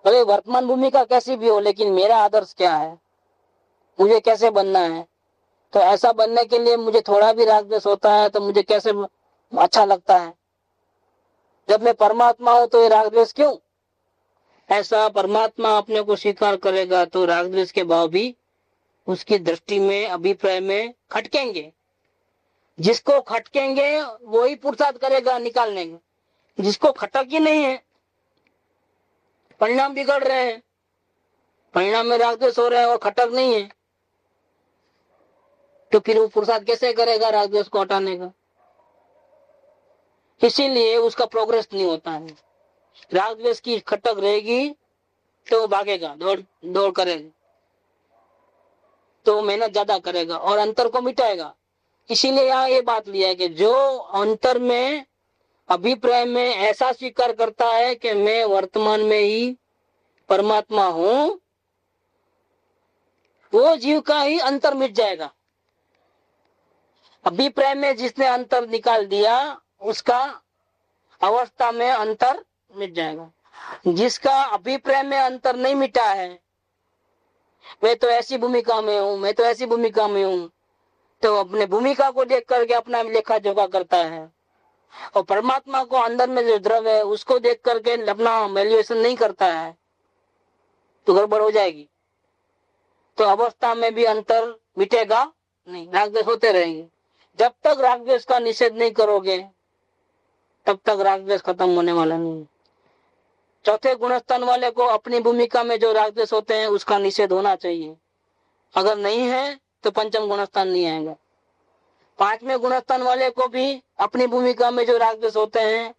भले वर्तमान भूमिका कैसी भी हो, लेकिन मेरा आदर्श क्या है, मुझे कैसे बनना है। तो ऐसा बनने के लिए मुझे थोड़ा भी राग द्वेष होता है तो मुझे कैसे अच्छा लगता है। जब मैं परमात्मा हूं तो ये राग द्वेष क्यों। ऐसा परमात्मा अपने को स्वीकार करेगा तो राग द्वेष के भाव भी उसकी दृष्टि में, अभिप्राय में खटकेंगे। जिसको खटकेंगे वही पुरुषार्थ करेगा निकालने का, जिसको खटक ही नहीं है परिणाम बिगड़ रहे हैं, परिणाम में राग द्वेष हो रहे हैं और खटक नहीं है, तो फिर वो पुरुषार्थ कैसे करेगा राग द्वेष को हटाने का? इसीलिए उसका प्रोग्रेस नहीं होता है। राग द्वेष की खटक रहेगी तो वो भागेगा, दौड़ दौड़ करेगा, तो मेहनत ज्यादा करेगा और अंतर को मिटाएगा। इसीलिए यहाँ ये बात लिया है कि जो अंतर में अभिप्राय में ऐसा स्वीकार करता है कि मैं वर्तमान में ही परमात्मा हूं, वो जीव का ही अंतर मिट जाएगा। अभिप्राय में जिसने अंतर निकाल दिया उसका अवस्था में अंतर मिट जाएगा। जिसका अभिप्राय में अंतर नहीं मिटा है, मैं तो ऐसी भूमिका में हूं, मैं तो ऐसी भूमिका में हूं, तो अपने भूमिका को देख करके अपना लेखा जोखा करता है, और परमात्मा को अंदर में जो द्रव्य है उसको देख करके अपना वैल्यूएशन नहीं करता है, तो गड़बड़ हो जाएगी। तो अवस्था में भी अंतर मिटेगा नहीं, राग द्वेष होते रहेंगे। जब तक राग द्वेष का निषेध नहीं करोगे तब तक राग द्वेष खत्म होने वाला नहीं। चौथे गुणस्थान वाले को अपनी भूमिका में जो राग द्वेष होते हैं उसका निषेध होना चाहिए, अगर नहीं है तो पंचम गुणस्थान नहीं आएगा। पांचवें गुणस्थान वाले को भी अपनी भूमिका में जो राग द्वेष होते हैं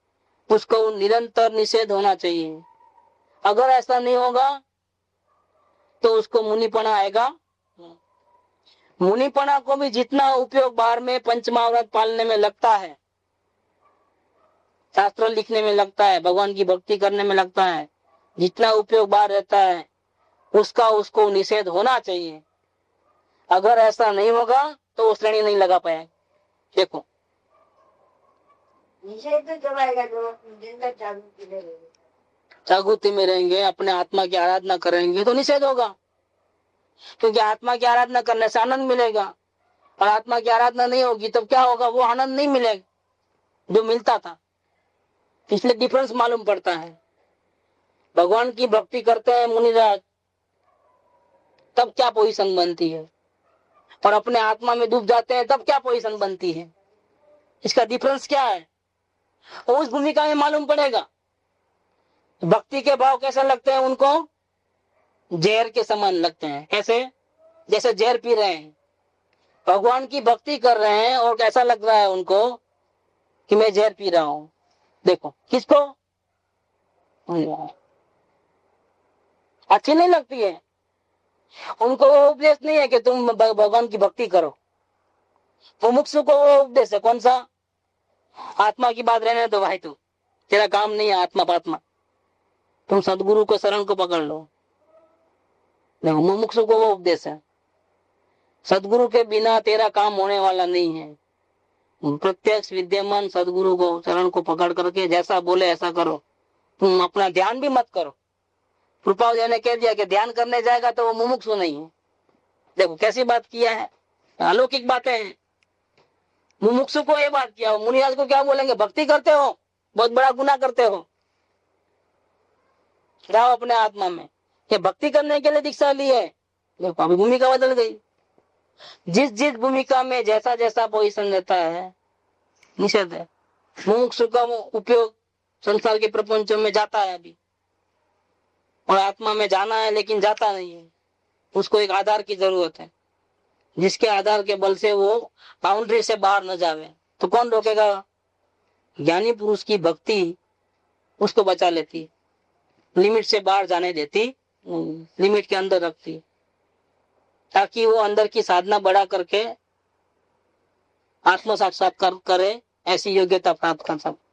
उसको निरंतर निषेध होना चाहिए। अगर ऐसा नहीं होगा तो उसको मुनिपना आएगा। मुनिपना को भी जितना उपयोग बाहर में पंचमहाव्रत पालने में लगता है, शास्त्र लिखने में लगता है, भगवान की भक्ति करने में लगता है, जितना उपयोग बाहर रहता है उसका उसको निषेध होना चाहिए। अगर ऐसा नहीं होगा तो वो श्रेणी नहीं लगा पाए। देखो निषेध तो जब आएगा तो दिन तक जागृति में रहेंगे, अपने आत्मा की आराधना करेंगे तो निषेध होगा, क्योंकि आत्मा की आराधना करने से आनंद मिलेगा, और आत्मा की आराधना नहीं होगी तब क्या होगा, वो आनंद नहीं मिलेगा जो मिलता था। इसलिए डिफरेंस मालूम पड़ता है। भगवान की भक्ति करते हैं मुनिराज तब क्या पोजीशन बनती है, और अपने आत्मा में डूब जाते हैं तब क्या पोजीशन बनती है, इसका डिफरेंस क्या है और उस भूमिका में मालूम पड़ेगा। भक्ति के भाव कैसे लगते हैं उनको, जहर के समान लगते हैं। कैसे, जैसे जहर पी रहे हैं, भगवान की भक्ति कर रहे हैं और कैसा लग रहा है उनको कि मैं जहर पी रहा हूं। देखो किसको अच्छी नहीं लगती है, उनको वो उपदेश नहीं है कि तुम भगवान की भक्ति करो। वो मुमुक्षु को वो उपदेश है, कौन सा, आत्मा की बात रहने दो भाई, तू तेरा काम नहीं है आत्मा पात्मा, तुम सदगुरु को शरण को पकड़ लो। देखो मुमुक्षु को वो उपदेश है, सदगुरु के बिना तेरा काम होने वाला नहीं है। प्रत्यक्ष विद्यमान सदगुरु को शरण को पकड़ करके जैसा बोले ऐसा करो, तुम अपना ध्यान भी मत करो। कृपाल ने कह दिया कि ध्यान करने जाएगा तो वो मुमुक्षु नहीं है। देखो कैसी बात किया है, अलौकिक बातें हैं। मुमुक्षु को ये बात किया, मुनिराज को क्या बोलेंगे, भक्ति करते हो, बहुत बड़ा गुनाह करते हो, जाओ अपने आत्मा में। ये भक्ति करने के लिए दीक्षा ली है। देखो अभी भूमिका बदल गई। जिस जिस भूमिका में जैसा जैसा पोजीशन रहता है निषेध है। मुमुक्षु का उपयोग संसार के प्रपंचों में जाता है अभी, और आत्मा में जाना है लेकिन जाता नहीं है। उसको एक आधार की जरूरत है, जिसके आधार के बल से वो बाउंड्री से बाहर न जावे। तो कौन रोकेगा, ज्ञानी पुरुष की भक्ति उसको बचा लेती, लिमिट से बाहर जाने देती, लिमिट के अंदर रखती, ताकि वो अंदर की साधना बढ़ा करके आत्म साक्षात्कार करे, ऐसी योग्यता प्राप्त कर सके।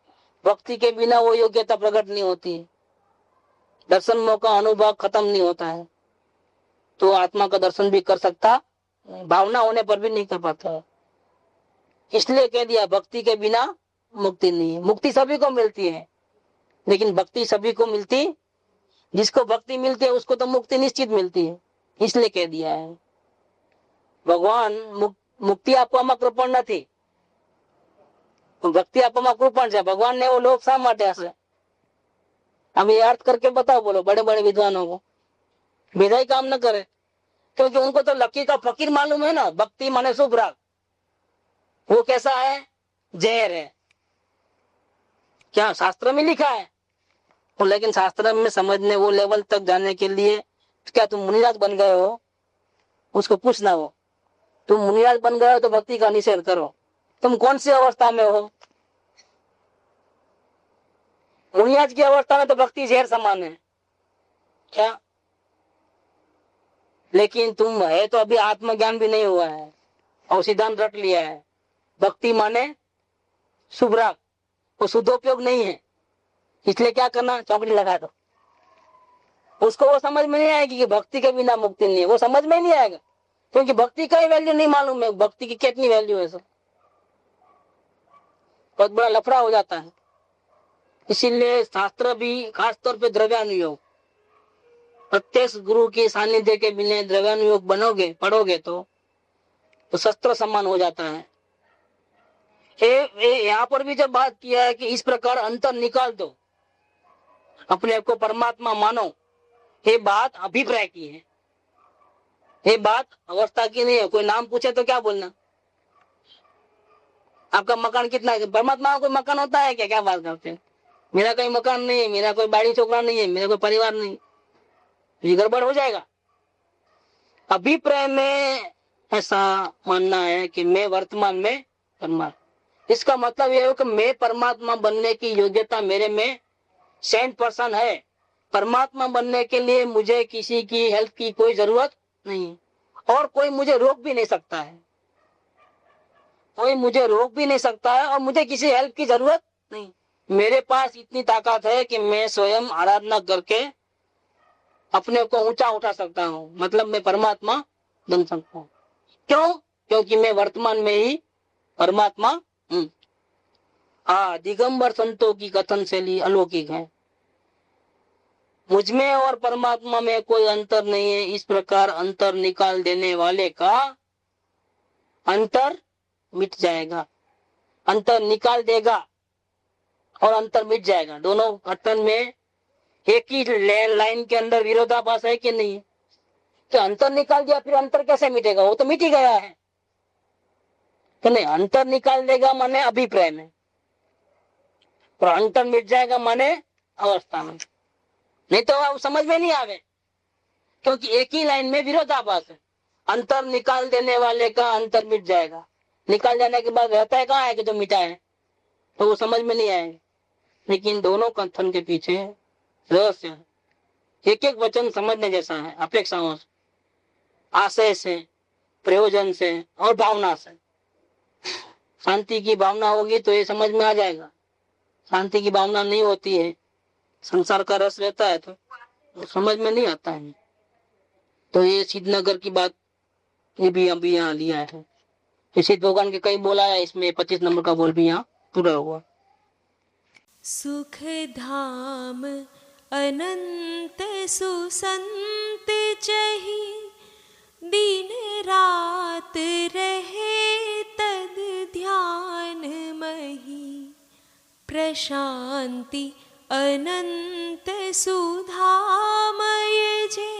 भक्ति के बिना वो योग्यता प्रकट नहीं होती है, दर्शन मौका अनुभव खत्म नहीं होता है, तो आत्मा का दर्शन भी कर सकता, भावना होने पर भी नहीं कर पाता है। इसलिए कह दिया भक्ति के बिना मुक्ति नहीं है। मुक्ति सभी को मिलती है लेकिन भक्ति सभी को मिलती, जिसको भक्ति मिलती है उसको तो मुक्ति निश्चित मिलती है, इसलिए कह दिया है। भगवान मुक्ति આપવામાં કૃપણ નથી, ભક્તિ આપવામાં કૃપણ છે। भगवान ने वो लोग શા માટે હશે, अब ये अर्थ करके बताओ, बोलो बड़े बड़े विद्वानों को, बेजा ही काम न करे, क्योंकि उनको तो लकी का फकीर मालूम है ना। भक्ति माने शुभ राग, वो कैसा है, जहर है। क्या शास्त्र में लिखा है, तो लेकिन शास्त्र में समझने वो लेवल तक जाने के लिए क्या तुम मुनिराज बन गए हो, उसको पूछना हो। तुम मुनिराज बन गए हो तो भक्ति का निषेध करो। तुम कौन सी अवस्था में हो? मुनिराज की अवस्था में तो भक्ति जहर समान है क्या? लेकिन तुम है तो अभी आत्मज्ञान भी नहीं हुआ है और सिद्धांत रट लिया है, भक्ति माने शुभ राग, वो शुद्धोपयोग नहीं है। इसलिए क्या करना, चौकड़ी लगा दो। उसको वो समझ में नहीं आएगी कि भक्ति के बिना मुक्ति नहीं है, वो समझ में नहीं आएगा, क्योंकि भक्ति का ही वैल्यू नहीं मालूम है, भक्ति की कितनी वैल्यू है। सब बहुत बड़ा लफड़ा हो जाता है। इसीलिए शास्त्र भी खासतौर पे द्रव्यानुयोग, प्रत्यक्ष गुरु के सानिध्य के बिना द्रव्यानुयोग बनोगे पढ़ोगे तो शस्त्र समान हो जाता है। यहाँ पर भी जब बात किया है कि इस प्रकार अंतर निकाल दो, अपने आप को परमात्मा मानो, ये बात अभिप्राय की है, ये बात अवस्था की नहीं है। कोई नाम पूछे तो क्या बोलना, आपका मकान कितना है? परमात्मा का कोई मकान होता है क्या? क्या बात करते हैं? मेरा कोई मकान नहीं है, मेरा कोई बाड़ी छोकरा नहीं है, मेरा कोई परिवार नहीं, ये गड़बड़ हो जाएगा। अभिप्राय में ऐसा मानना है कि मैं वर्तमान में परमात्मा, इसका मतलब यह है कि मैं परमात्मा बनने की योग्यता मेरे में 100% है। परमात्मा बनने के लिए मुझे किसी की हेल्प की कोई जरूरत नहीं, और कोई मुझे रोक भी नहीं सकता है, कोई मुझे रोक भी नहीं सकता है, और मुझे किसी हेल्प की जरूरत नहीं। मेरे पास इतनी ताकत है कि मैं स्वयं आराधना करके अपने को ऊंचा उठा सकता हूँ, मतलब मैं परमात्मा बन सकता हूँ। क्यों? क्योंकि मैं वर्तमान में ही परमात्मा हूँ। दिगंबर संतों की कथन शैली अलौकिक है। मुझमें और परमात्मा में कोई अंतर नहीं है, इस प्रकार अंतर निकाल देने वाले का अंतर मिट जाएगा, अंतर निकाल देगा और अंतर मिट जाएगा। दोनों कथन में एक ही लाइन के अंदर विरोधाभास है कि नहीं? तो अंतर निकाल दिया फिर अंतर कैसे मिटेगा? वो तो मिट ही गया है। तो नहीं, अंतर निकाल देगा माने अभिप्राय में, और अंतर मिट जाएगा माने अवस्था में। नहीं तो अब समझ में नहीं आवे, क्योंकि एक ही लाइन में विरोधाभास है। अंतर निकाल देने वाले का अंतर मिट जाएगा, निकाल जाने के बाद रहता है कहाँ है कि जो मिटा है, तो वो समझ में नहीं आएगा। लेकिन दोनों कथन के पीछे रहस्य है, एक एक वचन समझने जैसा है, अपेक्षाओं से, आशय से, प्रयोजन से और भावना से। शांति की भावना होगी तो ये समझ में आ जाएगा, शांति की भावना नहीं होती है, संसार का रस रहता है तो समझ में नहीं आता है। तो ये सिद्धनगर की बात ये भी अभी यहाँ लिया है, इसी भगवान के कई बोला है, इसमें 25 नंबर का बोल भी यहाँ पूरा हुआ। सुख धाम अनंत सुसंत चही, दिन रात रहे तद ध्यान मही, प्रशांति अनंत सुधामय जे